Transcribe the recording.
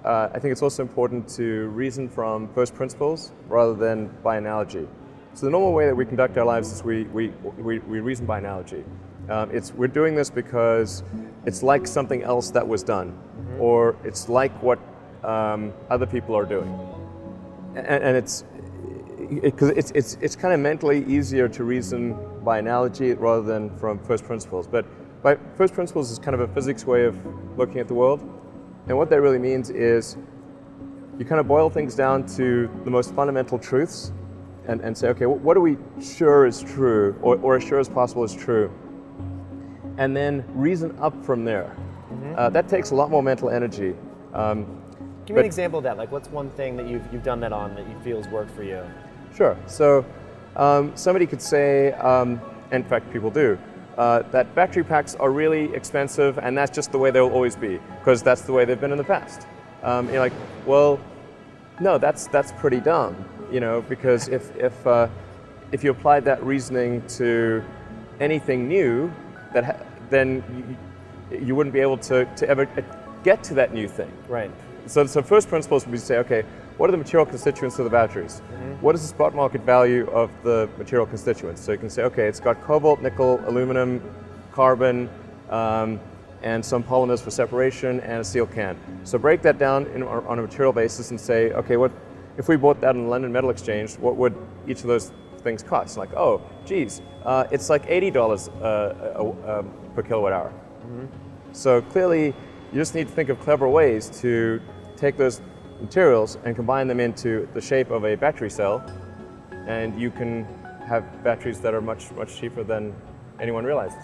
I think it's also important to reason from first principles rather than by analogy. So the normal way that we conduct our lives is we reason by analogy. We're doing this because it's like something else that was done, or it's like what other people are doing, and it's kind of mentally easier to reason by analogy rather than from first principles. But by first principles is kind of a physics way of looking at the world, and what that really means is you kind of boil things down to the most fundamental truths, and say, okay, what are we sure is true, or as sure as possible is true, and then reason up from there. That takes a lot more mental energy. Give me an example of that. Like, what's one thing that you've done that on that you feel has worked for you? Sure. So somebody could say, in fact people do, that battery packs are really expensive and that's just the way they'll always be, because that's the way they've been in the past. You're like, well, no, that's pretty dumb, because if you applied that reasoning to anything new, then you wouldn't be able to ever get to that new thing. Right. So first principles would be to say, okay, what are the material constituents of the batteries? What is the spot market value of the material constituents? So you can say, okay, it's got cobalt, nickel, aluminum, carbon, and some polymers for separation, and a steel can. So break that down on a material basis and say, okay, what if we bought that in the London Metal Exchange, what would each of those things cost? Like, oh, geez, it's like $80 per kilowatt hour. So clearly, you just need to think of clever ways to take those materials and combine them into the shape of a battery cell, and you can have batteries that are much, much cheaper than anyone realizes.